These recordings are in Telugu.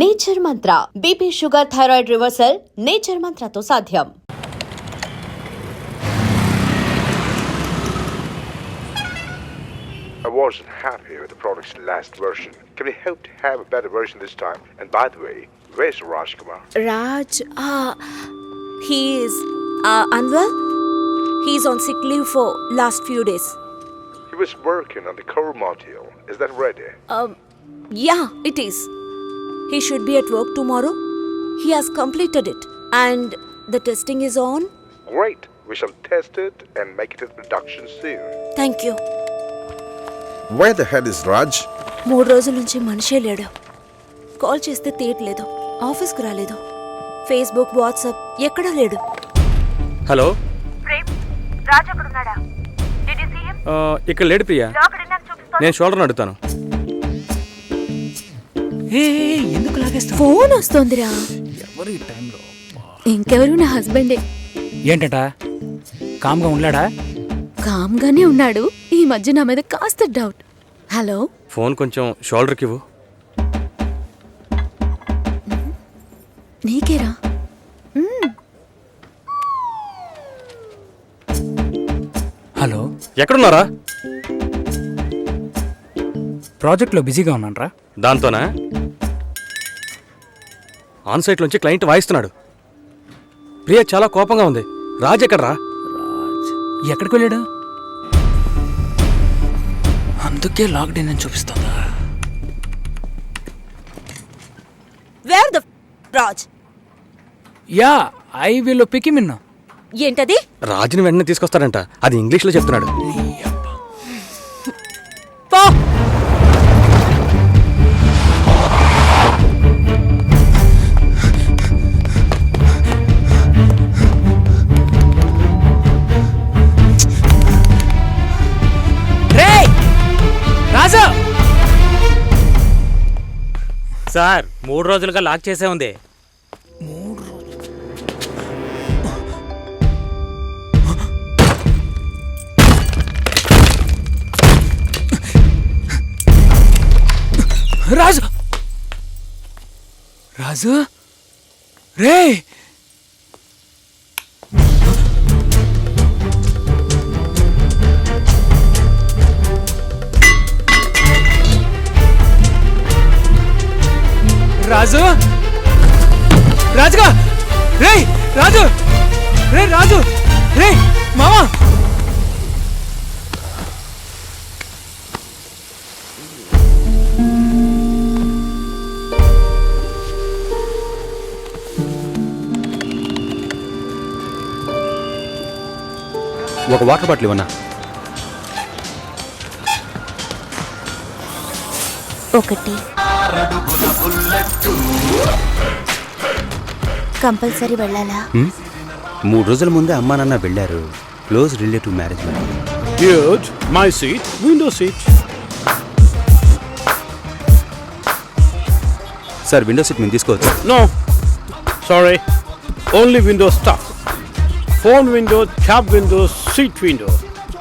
Nature Mantra BP sugar thyroid reversal Nature మంత్రతో సాధ్యం. I wasn't happy with the product's last version. Can we hope to have a better version this time? And by the way, where's Raj Kumar? Raj, he is unwell. He's on sick leave for last few days. He was working on the core module. Is that ready? Yeah, it is. He should be at work tomorrow. He has completed it. And the testing is on. Great. We shall test it and make it in production soon. Thank you. Where the hell is Raj? 3 రోజుల నుంచి మనిషే లేడు. కాల్ చేస్తే తీయట్లేదు. ఆఫీస్కి రాలేదు. ఫేస్బుక్, వాట్సాప్ ఎక్కడా లేడు. హలో ప్రేమ్, రాజ్ అక్కడ ఉన్నాడా? Did you see him? ఇక్కడ లేడు ప్రియా. లోకల్ నాకు చూపిస్తాను. నేను షోల్డర్ అడుగుతాను. ఎందుకు లాగేస్తా? ఫోన్ వస్తోందిరా. ఎవరి టైంలో? ఇంకెవరు, నా హస్బెండే. ఏంటట? కామ్గా ఉన్నాడా? కామ్గానే ఉన్నాడు. ఈ మధ్య నా మీద కాస్త డౌట్. హలో, ఫోన్ కొంచెం షోల్డర్కి ఇవ్వు. నీకేరా? హలో, ఎక్కడున్నారా? ప్రాజెక్ట్లో బిజీగా ఉన్నానరా. దాంతోనా? ఆన్సైట్లోంచి క్లయింట్ వాయిస్తున్నాడు. ప్రియా చాలా కోపంగా ఉంది. రాజ్ ఎక్కడ్రా? ఎక్కడికి వెళ్ళాడు? అందుకే లాక్డౌన్ అని చూపిస్తుందా? Where the Raj? Yeah, I will pick him in. ఏంటది? రాజుని వెంటనే తీసుకొస్తాడంట. అది ఇంగ్లీష్లో చెప్తున్నాడు. పో. రాజా సార్, 3 రోజులుగా లాక్ చేసే ఉంది. 3 రోజులు? రాజు, రాజు రే, రాజు, రాజుగా రే, రాజు రే, రాజు రే, మామా. ఒక వాటర్ బాటిల్ ఇవ్వనా? ఒకటి. కంపల్సరీ వెళ్ళాలా? 3 రోజుల ముందే అమ్మా నాన్న వెళ్ళారు. Close relative marriage. Good. My seat. Window seat. Sir, window seat మేము తీసుకోవచ్చు? No. Sorry. Only window stuff. Phone window, cab window, seat window.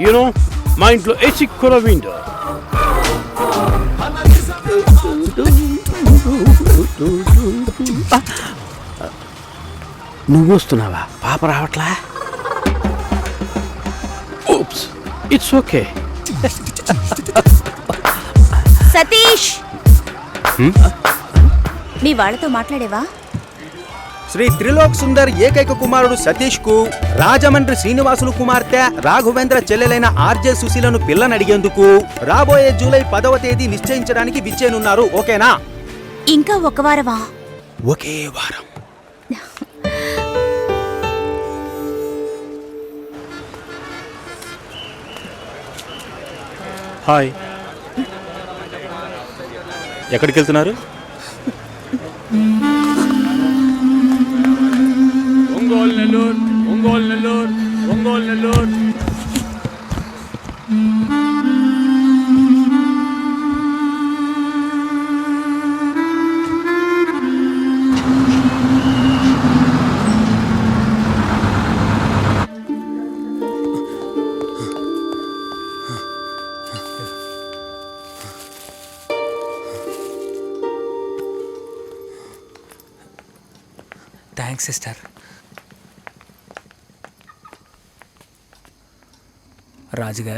You know, మా ఇంట్లో ఏసీ కూడా window. నువ్వు వస్తున్నావా? పాప రావట్లా? Oops. It's okay. సతీష్, మీ వాళ్ళతో మాట్లాడేవా? శ్రీ త్రిలోక్ సుందర్ ఏకైక కుమారుడు సతీష్ కు రాజమండ్రి శ్రీనివాసులు కుమార్తె రాఘవేంద్ర చెల్లెలైన ఆర్జే సుశీలను పిల్లనడిగేందుకు రాబోయే జూలై 10వ తేదీ నిశ్చయించడానికి విచ్చేనున్నారు. ఓకేనా? ఇంకా ఒక వారమా? ఒకే వారం. హాయ్. ఎక్కడికి వెళ్తున్నారు? ఒంగోలు నెల్లూరు, ఒంగోలు నెల్లూరు, ఒంగోలు నెల్లూరు. Thanks sister. రాజుగా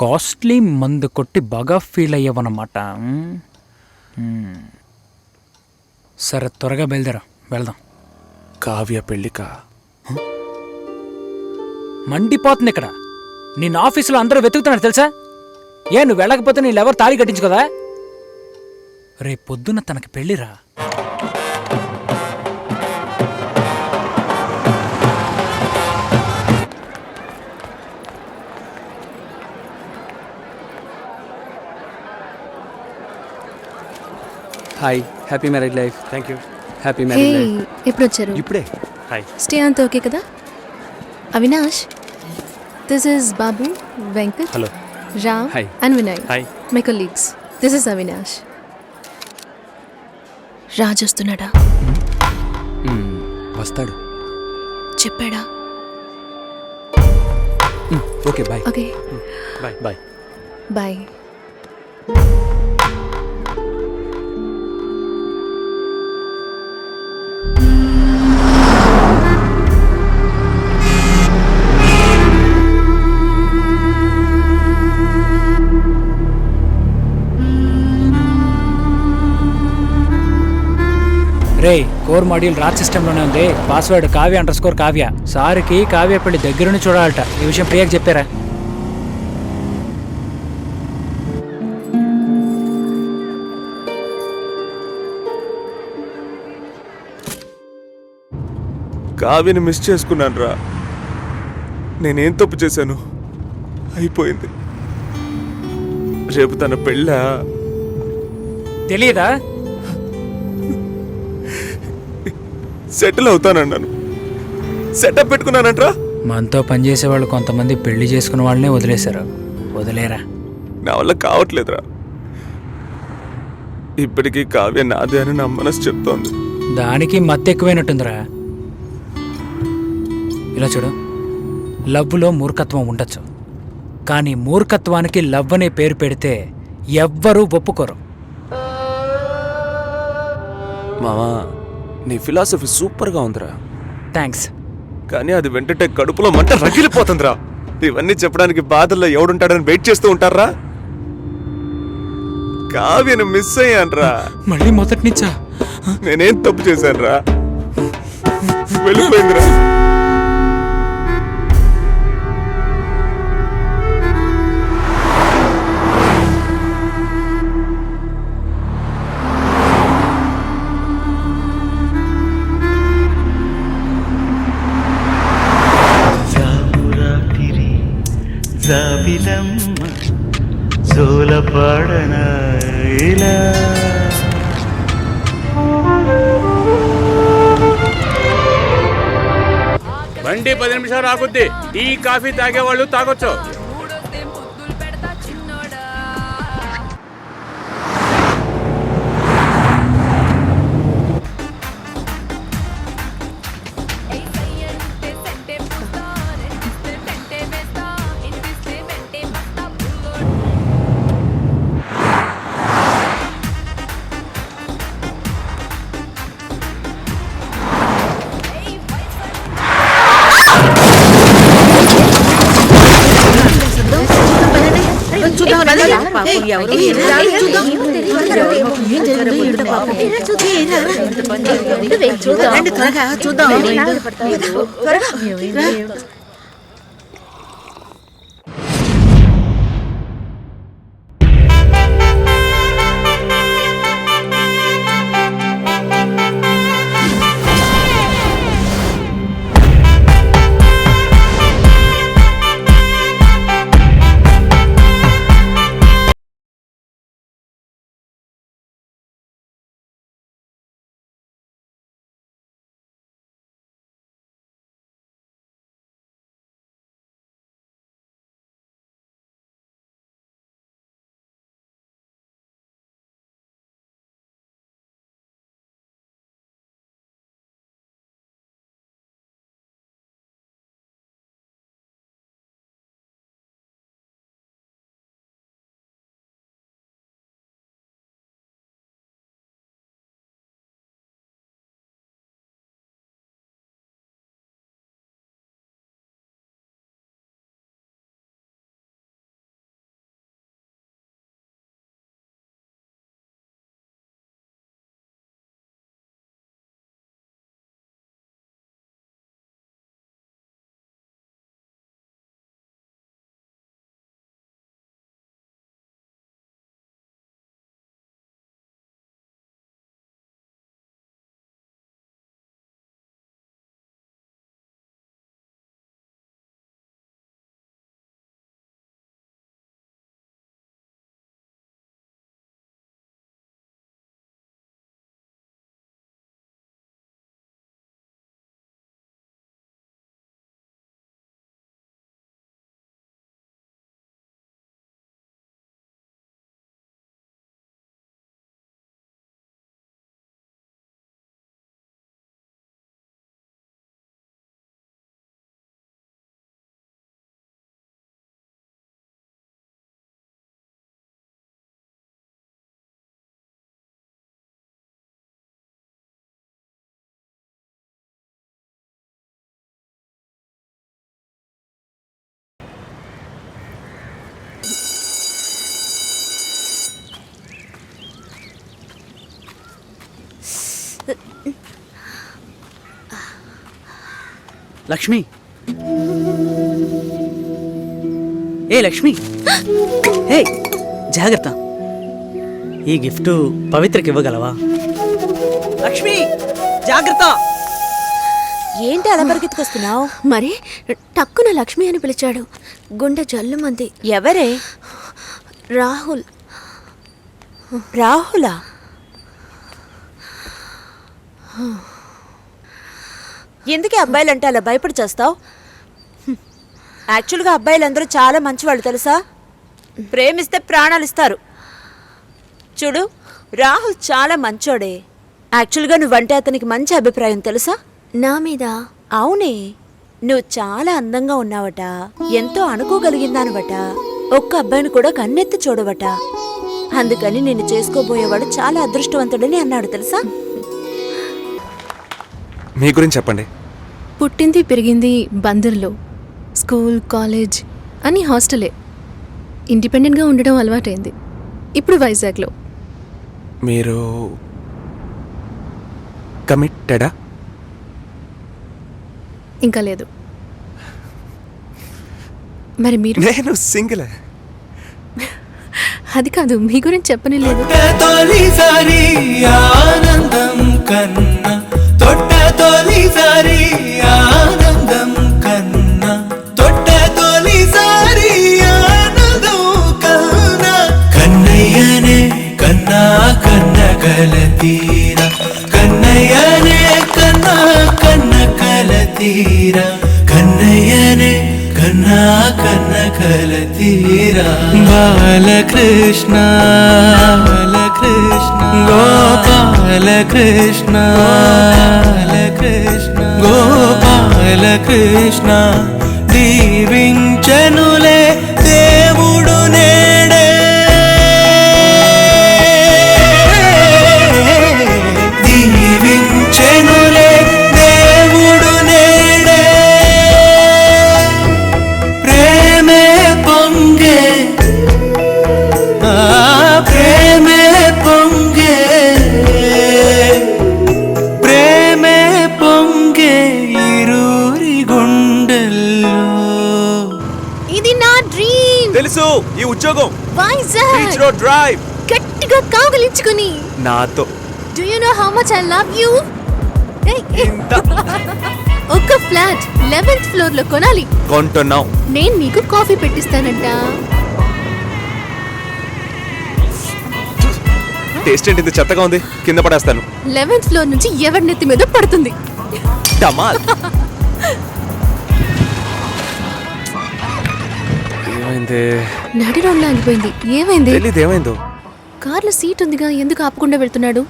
కాస్ట్లీ మందు కొట్టి బాగా ఫీల్ అయ్యావన్నమాట. సరే త్వరగా బయలుదేరా, వెళ్దాం. కావ్య పెళ్ళికా? మండిపోతుంది ఇక్కడ. నిన్న ఆఫీసులో అందరూ వెతుకుతున్నారు తెలుసా? నువ్వు వెళ్ళకపోతే నీళ్ళెవరు తాళి కట్టించుకోదా? రేపు పొద్దున్న తనకి పెళ్ళిరా. Hi, happy marriage life. Thank you. Happy hey, marriage life. ఎప్పుడు వచ్చారు? ఇప్పుడే. హాయ్. స్టే అంత ఓకే కదా? Avinash, this is Babu, Venkat, hello. Ram Hi. And Vinay, hi. My colleagues. This is Avinash. Raj వస్తున్నాడా? వస్తాడు. చెప్పాడా? Okay bye. Okay, bye. Bye. Bye. రే, కోర్ మాడ్యూల్ రాజ్ సిస్టంలోనే ఉంది. పాస్వర్డ్ కావ్య_కావ్య. సార్కి కావ్య పెళ్లి దగ్గరుండి చూడాలట. ఈ విషయం ప్రియాకి చెప్పారా? కావ్యని మిస్ చేసుకున్నాను రా. నేనేం తప్పు చేశాను? అయిపోయింది. రేపు తన పెళ్ళా? తెలియదా? సెటిల్ అవుతానన్నాను, సెటప్ పెట్టుకున్నానంట్రా. మనతో పనిచేసే వాళ్ళు కొంతమంది పెళ్లి చేసుకున్న వాళ్ళనే వదిలేశారు. వదిలేరా. నా వల్ల కావట్లేదురా. ఇప్పటికీ కావ్య నాదే అని నా మనసు చెప్తోంది. దానికి మత్తు ఎక్కువైనట్టుందిరా. ఇలా చూడు, లవ్లో మూర్ఖత్వం ఉండొచ్చు, కానీ మూర్ఖత్వానికి లవ్ అనే పేరు పెడితే ఎవ్వరూ ఒప్పుకోరు. మావా, నీ ఫిలాసఫీ సూపర్గా ఉందిరా. థ్యాంక్స్. కానీ అది వెంటనే కడుపులో మంట రగిలిపోతుందిరా. ఇవన్నీ చెప్పడానికి బాధల్లో ఎవడుంటాడని వెయిట్ చేస్తూ ఉంటారా? కావ్యను మిస్ అయ్యాన్రా. మళ్ళీ మొదటి నుంచా? నేనేం తప్పు చేశానురా? వెళ్ళిపోయిందిరా. జాబిలమ్మ జోలపాడన ఇలా బండి 10 నిమిషాలు ఆగుద్ది. టీ కాఫీ తాగేవాళ్ళు తాగొచ్చు. లక్ష్మి, ఏ లక్ష్మి, ఏ జాగ్రత్త. ఈ గిఫ్ట్ పవిత్రకి ఇవ్వగలవా? లక్ష్మి జాగ్రత్త. ఏంటి అలా పరిగెత్తుకొస్తున్నావు? మరి టక్కున లక్ష్మి అని పిలిచాడు. గుండె జల్లుమంది. ఎవరే? రాహుల్. రాహులా? ఎందుకే అబ్బాయిలంటే అలా భయపడి చేస్తావు? యాక్చువల్గా అబ్బాయిలందరూ చాలా మంచివాళ్ళు తెలుసా? ప్రేమిస్తే ప్రాణాలు ఇస్తారు. చూడు, రాహుల్ చాలా మంచోడే. యాక్చువల్గా నువ్వంటే అతనికి మంచి అభిప్రాయం తెలుసా? నా మీద? అవునే, నువ్వు చాలా అందంగా ఉన్నావట, ఎంతో అనుకోగలిగిందానవట, ఒక్క అబ్బాయిని కూడా కన్నెత్తి చూడవట. అందుకని నిన్ను చేసుకోబోయేవాడు చాలా అదృష్టవంతుడని అన్నాడు తెలుసా? మీ గురించి చెప్పండి. పుట్టింది పెరిగింది బందర్లో. స్కూల్, కాలేజ్ అన్నీ హాస్టలే. ఇండిపెండెంట్గా ఉండడం అలవాటైంది. ఇప్పుడు వైజాగ్లో. మీరు కమిటెడా? ఇంకా లేదు. మరి మీరు? నేను సింగిల్. అది కాదు, మీ గురించి చెప్పని లేదు. తొలిసారి ఆనందం కన్నా తొట్ట తొలిసారి ఆనందం కన్నా తొట్ట తొలిసారి ఆనందం కన్నా కన్నయ్యనే కన్నా కన్న కలతీరా కన్నయ్యనే కన్నా కన్న కలతీరా కన్నయ్యనే కన్నా కన్న కలతీరా బాలకృష్ణ బాలకృష్ణ గోపాలకృష్ణ బాలకృష్ణ గోపాలకృష్ణ దీవించనులే దేవుడు నేడే దీవించనులే దేవుడు నేడే ప్రేమే పొంగే ప్రేమే పొంగే ప్రేమే పొంగే ఇరురి గుండెల్లో. ఇది నా డ్రీమ్. తెలుసు, ఈ ఉద్యోగం వైజాగ్ బీచ్ రోడ్ డ్రైవ్ గట్టిగా కావలించుకుని. నాతో. Do you know how much I love you? ఒక ఫ్లాట్ 11th ఫ్లోర్ లో కొనాలి. కొంటున్నాం. నేను నీకు కాఫీ పెట్టిస్తానంట. టేస్ట్ ఏంటి ఇంత చెత్తగా ఉంది? కింద పడేస్తాను. 11th ఫ్లోర్ నుంచి ఎవరి నెత్తి మీద పడుతుంది. డమాల్. ఏమైంది? నడి రోడ్లో ఆగిపోయింది. ఏమైంది? తెలీదు ఏమైందో. కార్లో సీట్ ఉందిగా, ఎందుకు ఆపకుండా వెళ్తున్నాడు?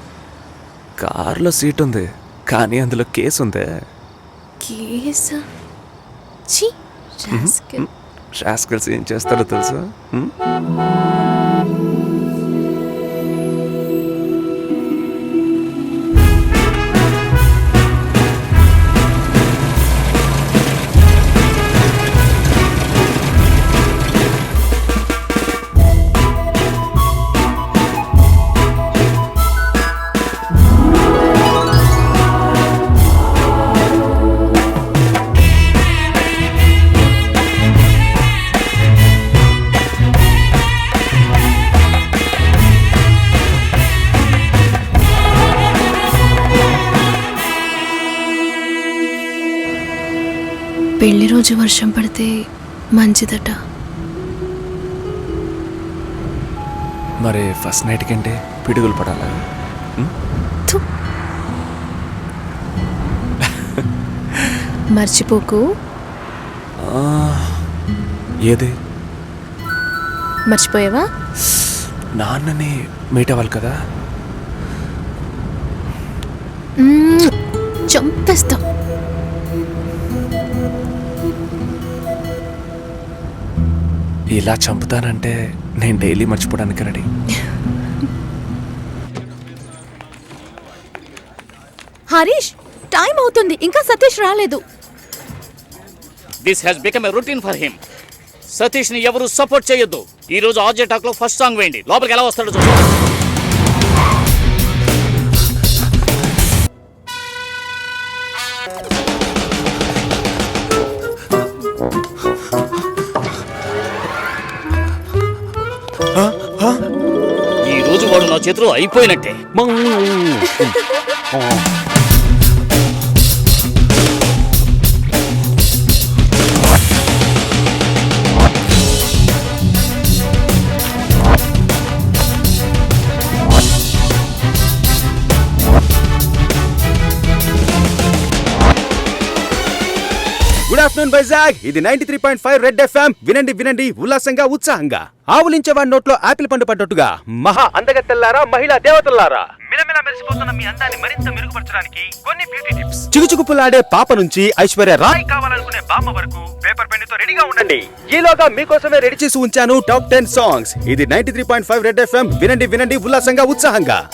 కార్లో సీట్ ఉంది, కానీ అందులో కేసు ఉంది. కేసా? ఛీ, రాస్కెల్. రాస్కల్స్ ఏం చేస్తారో తెలుసా? పెళ్లి రోజు వర్షం పడితే మంచిదట. మరి ఫస్ట్ నైట్కి ఏంటి? పిడుగులు పడాలా? మర్చిపోకు. ఏది? మర్చిపోయావా? నాన్నని మీట్ అవ్వాలి కదా. చంపేస్తా. ఇలా చంపుతానంటే నేను డైలీ మర్చిపోవడానికి రెడీ. హరీష్, టైం అవుతుంది, ఇంకా సతీష్ రాలేదు. This has become a routine for him. Satish ని ఎవరు సపోర్ట్ చేయొద్దు. ఈ రోజు ఆర్జే టాక్ లో ఫస్ట్ సాంగ్ వేయండి. లోపలికి ఎలా వస్తాడో చూద్దాం. చేతిలో అయిపోయినట్టే. Good afternoon Vizag. ఇది 93.5 రెడ్ ఎఫ్ఎం. వినండి వినండి ఉల్లాసంగా ఉత్సాహంగా. ఆవులించేవాడి నోట్లో ఆపిల్ పండు పడ్డట్టుగా మహా అందగత్తెల్లారా, మహిళా దేవతల్లారా, మిలమిల మెరిసిపోతున్న మీ అందాన్ని మరింత మెరుగుపరచడానికి కొన్ని బ్యూటీ టిప్స్. చిగుచుకుపులాడే పాప నుంచి ఐశ్వర్య రాయ్ కావాలనుకునే బామ్మ వరకు పేపర్ పెన్ తో రెడీగా ఉండండి. ఈలోగా మీకోసమే రెడీ చేసి ఉంచాను టాప్ 10 సాంగ్స్. ఇది 93.5 రెడ్ ఎఫ్ఎం. వినండి వినండి ఉల్లాసంగా ఉత్సాహంగా.